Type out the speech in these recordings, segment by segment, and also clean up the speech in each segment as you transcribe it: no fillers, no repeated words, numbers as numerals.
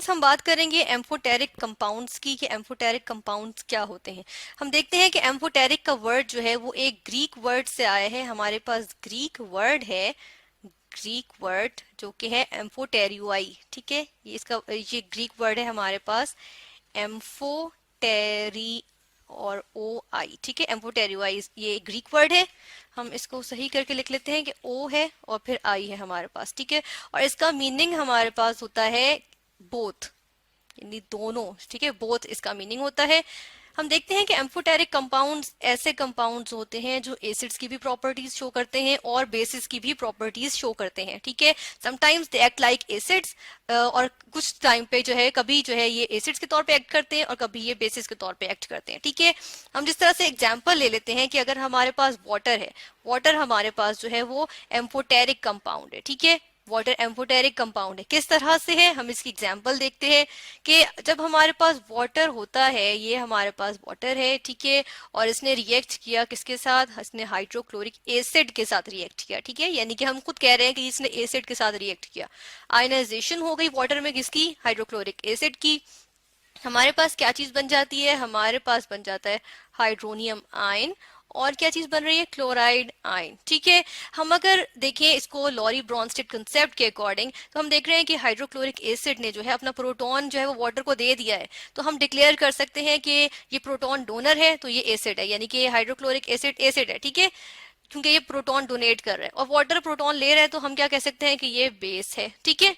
Students हम बात करेंगे एम्फोटेरिक कंपाउंड्स की कि एम्फोटेरिक कंपाउंड्स क्या होते हैं। हम देखते हैं कि एम्फोटेरिक का वर्ड जो है वो एक ग्रीक वर्ड से आया है। हमारे पास ग्रीक वर्ड है, ग्रीक वर्ड जो कि है एम्फोटेरियोई। ठीक है, ये ग्रीक वर्ड है हमारे पास एम्फोटेरी और ओ आई। ठीक है, एम्फोटेरियोई ये ग्रीक वर्ड है। हम इसको सही करके लिख लेते हैं कि ओ है और फिर आई है हमारे पास। ठीक है, और इसका मीनिंग हमारे पास होता है बोथ, यानी दोनों। ठीक है, बोथ इसका मीनिंग होता है। हम देखते हैं कि एम्फोटेरिक कंपाउंड्स ऐसे कंपाउंड्स होते हैं जो एसिड्स की भी प्रॉपर्टीज शो करते हैं और बेसिस की भी प्रॉपर्टीज शो करते हैं। ठीक है, sometimes they act like acids, और कुछ टाइम पे जो है कभी जो है ये एसिड्स के तौर पे एक्ट करते हैं और कभी ये बेसिस के तौर पे एक्ट करते हैं। ठीक है, हम जिस तरह से एग्जांपल ले लेते हैं कि अगर हमारे पास वाटर है, वाटर हमारे पास जो है वो एम्फोटेरिक कंपाउंड है। ठीक है, वाटर एम्फोटेरिक कंपाउंड है। किस तरह से है, हम इसकी एग्जांपल देखते हैं कि जब हमारे पास वाटर होता है, ये हमारे पास वाटर है, ठीक है, और इसने रिएक्ट किया किसके साथ, इसने हाइड्रोक्लोरिक एसिड के साथ रिएक्ट किया। ठीक है, यानी कि हम खुद कह रहे हैं कि इसने एसिड के साथ रिएक्ट किया। आयनाइजेशन हो गई वाटर में किसकी, हाइड्रोक्लोरिक एसिड की। हमारे पास क्या चीज बन जाती है, हमारे पास बन जाता है हाइड्रोनियम आयन। और क्या चीज बन रही है, क्लोराइड आयन। ठीक है, हम अगर देखें इसको लॉरी ब्रॉन्स्टेड कंसेप्ट के अकॉर्डिंग, तो हम देख रहे हैं कि हाइड्रोक्लोरिक एसिड ने जो है अपना प्रोटॉन जो है वो वाटर को दे दिया है। तो हम डिक्लेयर कर सकते हैं कि ये प्रोटॉन डोनर है, तो ये एसिड है, यानी कि हाइड्रोक्लोरिक एसिड एसिड है। ठीक है, क्योंकि ये प्रोटॉन डोनेट कर रहा है और वाटर प्रोटॉन ले रहा है, तो हम क्या कह सकते हैं कि ये बेस है। ठीक है,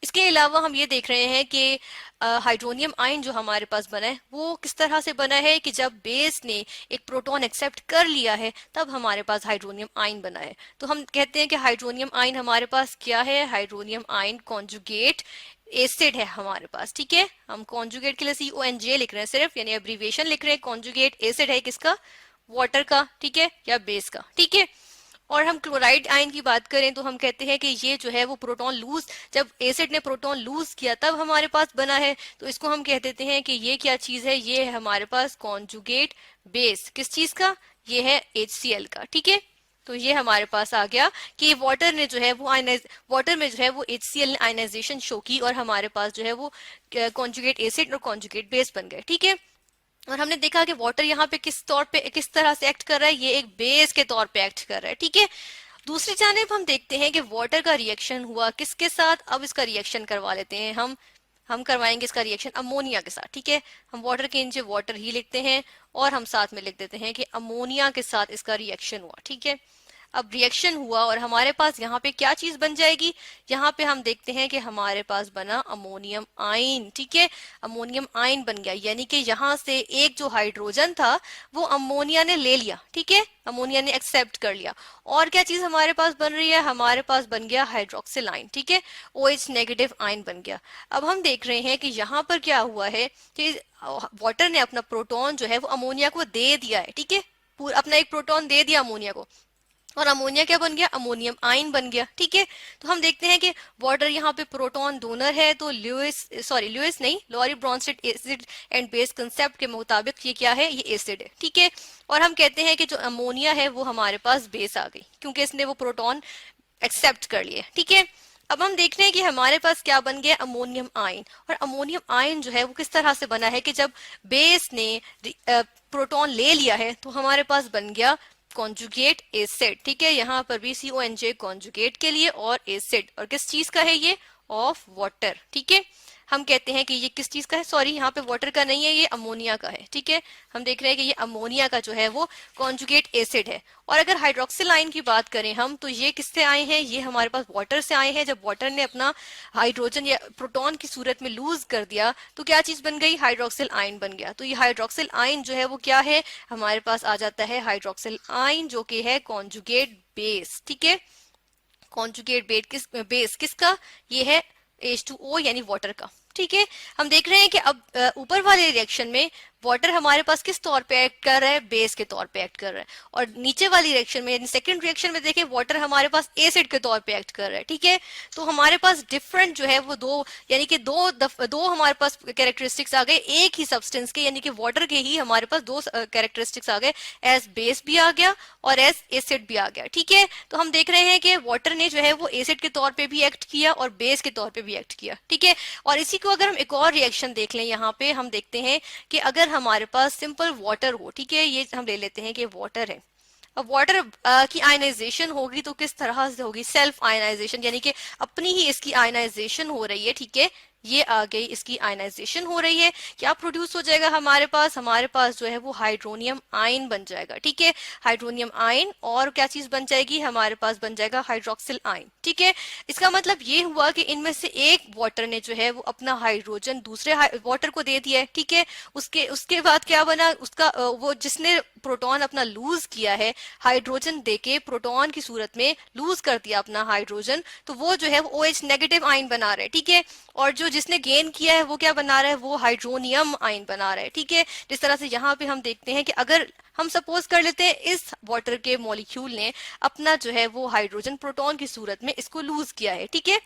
इसके अलावा हम ये देख रहे हैं कि हाइड्रोनियम आयन जो हमारे पास बना है वो किस तरह से बना है कि जब बेस ने एक प्रोटॉन एक्सेप्ट कर लिया है तब हमारे पास हाइड्रोनियम आयन बना है। तो हम कहते हैं कि हाइड्रोनियम आयन हमारे पास क्या है, हाइड्रोनियम आयन कॉन्जुगेट एसिड है हमारे पास। ठीक है, हम कॉन्जुगेट के लिए CONJ लिख रहे हैं सिर्फ, यानी एब्रीविएशन लिख रहे हैं। कॉन्जुगेट एसिड है किसका, वाटर का। ठीक है, या बेस का। ठीक है, और हम क्लोराइड आयन की बात करें तो हम कहते हैं कि ये जो है वो प्रोटॉन लूज, जब एसिड ने प्रोटॉन लूज किया तब हमारे पास बना है। तो इसको हम कह देते हैं कि ये क्या चीज है, ये है हमारे पास कॉन्जुगेट बेस। किस चीज का, ये है HCl का। ठीक है, तो ये हमारे पास आ गया कि वाटर ने जो है वो आयनाइज, वाटर में जो है वो HCl ने आयनाइजेशन शो की और हमारे पास जो है वो कॉन्जुगेट एसिड और कॉन्जुगेट बेस बन गए। ठीक है, और हमने देखा कि वाटर यहाँ पे किस तौर पे किस तरह से एक्ट कर रहा है, ये एक बेस के तौर पे एक्ट कर रहा है। ठीक है, दूसरी जानिब हम देखते हैं कि वाटर का रिएक्शन हुआ किसके साथ। अब इसका रिएक्शन करवा लेते हैं हम करवाएंगे इसका रिएक्शन अमोनिया के साथ। ठीक है, हम वाटर के नीचे वाटर ही लिखते हैं और हम साथ में लिख देते हैं कि अमोनिया के साथ इसका रिएक्शन हुआ। ठीक है, अब रिएक्शन हुआ और हमारे पास यहाँ पे क्या चीज बन जाएगी, यहाँ पे हम देखते हैं कि हमारे पास बना अमोनियम आयन। ठीक है, अमोनियम आयन बन गया, यानी कि यहाँ से एक जो हाइड्रोजन था वो अमोनिया ने ले लिया। ठीक है, अमोनिया ने एक्सेप्ट कर लिया। और क्या चीज हमारे पास बन रही है, हमारे पास बन गया हाइड्रोक्सिल आयन। ठीक है, OH नेगेटिव आयन बन गया। अब हम देख रहे हैं कि यहाँ पर क्या हुआ है कि वाटर ने अपना प्रोटॉन जो है वो अमोनिया को दे दिया है। ठीक है, पूरा अपना एक प्रोटॉन दे दिया अमोनिया को, और अमोनिया क्या बन गया, अमोनियम आयन बन गया। ठीक है, तो हम देखते हैं कि वाटर यहाँ पे प्रोटॉन डोनर है, तो लुइस नहीं, Lowry Bronsted acid and base concept के मुताबिक ये क्या है, ये एसिड है। ठीक है, और हम कहते हैं कि जो अमोनिया है वो हमारे पास बेस आ गई क्योंकि इसने वो प्रोटॉन एक्सेप्ट कर लिए। ठीक है, अब हम देख रहे हैं कि हमारे पास क्या बन गया, अमोनियम आयन। और अमोनियम आयन जो है वो किस तरह से बना है कि जब बेस ने प्रोटॉन ले लिया है तो हमारे पास बन गया कॉन्जुगेट एसिड। ठीक है, यहाँ पर भी CONJ कॉन्जुगेट के लिए और एसिड, और किस चीज का है ये, ऑफ वाटर। ठीक है, हम कहते हैं कि ये किस चीज का है, सॉरी यहाँ पे वाटर का नहीं है, ये अमोनिया का है। ठीक है, हम देख रहे हैं कि ये अमोनिया का जो है वो कॉन्जुगेट एसिड है। और अगर हाइड्रोक्सिल आयन की बात करें हम, तो ये किससे आए हैं, ये हमारे पास वाटर से आए हैं। जब वाटर ने अपना हाइड्रोजन या प्रोटॉन की सूरत में लूज कर दिया तो क्या चीज बन गई, हाइड्रोक्सिल आयन बन गया। तो ये हाइड्रोक्सिल आयन जो है वो क्या है, हमारे पास आ जाता है हाइड्रोक्सिल आयन जो कि है कॉन्जुगेट बेस। ठीक है, कॉन्जुगेट बेस किसका, ये है H2O यानी वाटर का। ठीक है, हम देख रहे हैं कि अब ऊपर वाले रिएक्शन में वाटर हमारे पास किस तौर पे एक्ट कर रहा है, बेस के तौर पे एक्ट कर रहा है। और नीचे वाली रिएक्शन में, सेकंड रिएक्शन में देखें, वाटर हमारे पास एसिड के तौर पे एक्ट कर रहा है, ठीक है। तो हमारे पास डिफरेंट जो है वो दो, यानी कि दो हमारे पास कैरेक्टरिस्टिक्स आ गए एक ही सब्सटेंस के, यानी कि वाटर के ही हमारे पास दो कैरेक्टरिस्टिक्स आ गए, एज बेस भी आ गया और एज एसिड भी आ गया, ठीक है। तो हम देख रहे हैं कि वाटर ने जो है वो एसिड के तौर पे भी एक्ट किया और बेस के तौर पे भी एक्ट किया, ठीक है। और इसी को अगर हम एक और रिएक्शन देख लें, यहाँ पे हम देखते हैं कि अगर हमारे पास सिंपल वाटर हो, ठीक है, ये हम ले लेते हैं कि वाटर है। अब वाटर की आयनाइजेशन होगी तो किस तरह से होगी, सेल्फ आयनाइजेशन, यानी कि अपनी ही इसकी आयनाइजेशन हो रही है, ठीक है। ये आ गई, इसकी आयनाइजेशन हो रही है। क्या प्रोड्यूस हो जाएगा हमारे पास जो है वो हाइड्रोनियम आयन बन जाएगा, ठीक है। हाइड्रोनियम आयन, और क्या चीज बन जाएगी, हमारे पास बन जाएगा हाइड्रोक्सिल आयन, ठीक है। इसका मतलब ये हुआ कि इनमें से एक वाटर ने जो है वो अपना हाइड्रोजन दूसरे वाटर को दे दिया है, ठीक है। उसके उसके बाद क्या बना, उसका वो जिसने प्रोटॉन अपना लूज किया है, हाइड्रोजन देके प्रोटॉन की सूरत में लूज कर दिया अपना हाइड्रोजन, तो वो जो है वो OH नेगेटिव आयन बना रहे, ठीक है। और जो जिसने गेन किया है वो क्या बना रहा है, वो हाइड्रोनियम आयन बना रहा है, ठीक है। जिस तरह से यहाँ पे हम देखते हैं कि अगर हम सपोज कर लेते हैं इस वाटर के मॉलिक्यूल ने अपना जो है वो हाइड्रोजन प्रोटॉन की सूरत में इसको लूज किया है, ठीक है।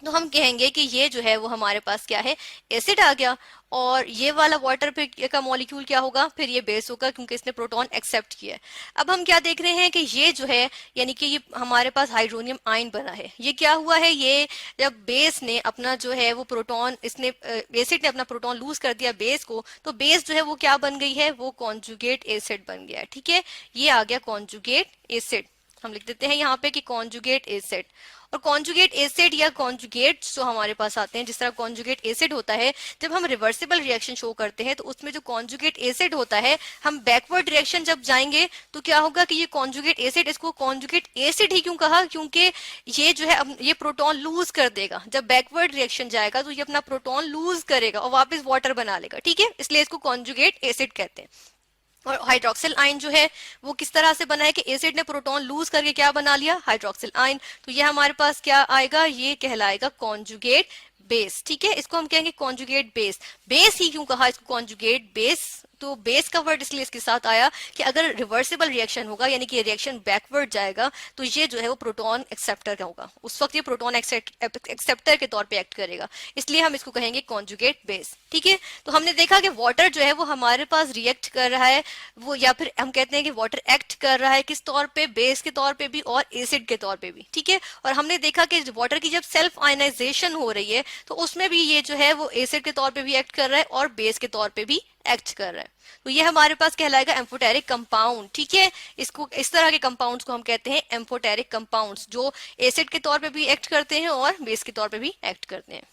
तो हम कहेंगे कि ये जो है वो हमारे पास क्या है, एसिड आ गया। और ये वाला वाटर पे का मॉलिक्यूल क्या होगा, फिर ये बेस होगा, क्योंकि इसने प्रोटॉन एक्सेप्ट किया है। अब हम क्या देख रहे हैं कि ये जो है, यानी कि ये हमारे पास हाइड्रोनियम आयन बना है, ये क्या हुआ है, ये जब बेस ने अपना जो है वो प्रोटॉन, इसने एसिड ने अपना प्रोटॉन लूज कर दिया बेस को, तो बेस जो है वो क्या बन गई है, वो कॉन्जुगेट एसिड बन गया है, ठीक है। ये आ गया कॉन्जुगेट एसिड, हम लिख देते हैं यहाँ पे कि कॉन्जुगेट एसिड। और कॉन्जुगेट एसिड या कॉन्जुगेट जो हमारे पास आते हैं, जिस तरह कॉन्जुगेट एसिड होता है, जब हम रिवर्सिबल रिएक्शन शो करते हैं तो उसमें जो कॉन्जुगेट एसिड होता है, हम बैकवर्ड रिएक्शन जब जाएंगे तो क्या होगा कि ये कॉन्जुगेट एसिड, इसको कॉन्जुगेट एसिड ही क्यों कहा, क्योंकि ये जो है ये प्रोटॉन लूज कर देगा, जब बैकवर्ड रिएक्शन जाएगा तो ये अपना प्रोटॉन लूज करेगा और वापस वाटर बना लेगा, ठीक है, इसलिए इसको कॉन्जुगेट एसिड कहते हैं। और हाइड्रोक्सिल आयन जो है वो किस तरह से बना है कि एसिड ने प्रोटॉन लूज करके क्या बना लिया, हाइड्रोक्सिल आयन। तो ये हमारे पास क्या आएगा, ये कहलाएगा कॉन्जुगेट बेस, ठीक है। इसको हम कहेंगे कॉन्जुगेट बेस। बेस ही क्यों कहा इसको कॉन्जुगेट बेस, तो बेस का वर्ड इसलिए इसके साथ आया कि अगर रिवर्सिबल रिएक्शन होगा, यानी कि रिएक्शन बैकवर्ड जाएगा, तो ये जो है वो प्रोटॉन एक्सेप्टर का होगा, उस वक्त ये प्रोटॉन एक्सेप्टर के तौर पे एक्ट करेगा, इसलिए हम इसको कहेंगे कॉन्जुगेट बेस, ठीक है। तो हमने देखा कि वाटर जो है वो हमारे पास रिएक्ट कर रहा है, वो या फिर हम कहते हैं कि वाटर एक्ट कर रहा है किस तौर पे, बेस के तौर पे भी और एसिड के तौर पे भी, ठीक है। और हमने देखा कि वाटर की जब सेल्फ आयनाइजेशन हो रही है तो उसमें भी ये जो है वो एसिड के तौर पे भी एक्ट कर रहा है और बेस के तौर पे भी एक्ट कर रहा है। तो ये हमारे पास कहलाएगा एम्फोटेरिक कंपाउंड, ठीक है। इसको इस तरह के कंपाउंड्स को हम कहते हैं एम्फोटेरिक कंपाउंड्स, जो एसिड के तौर पे भी एक्ट करते हैं और बेस के तौर पे भी एक्ट करते हैं।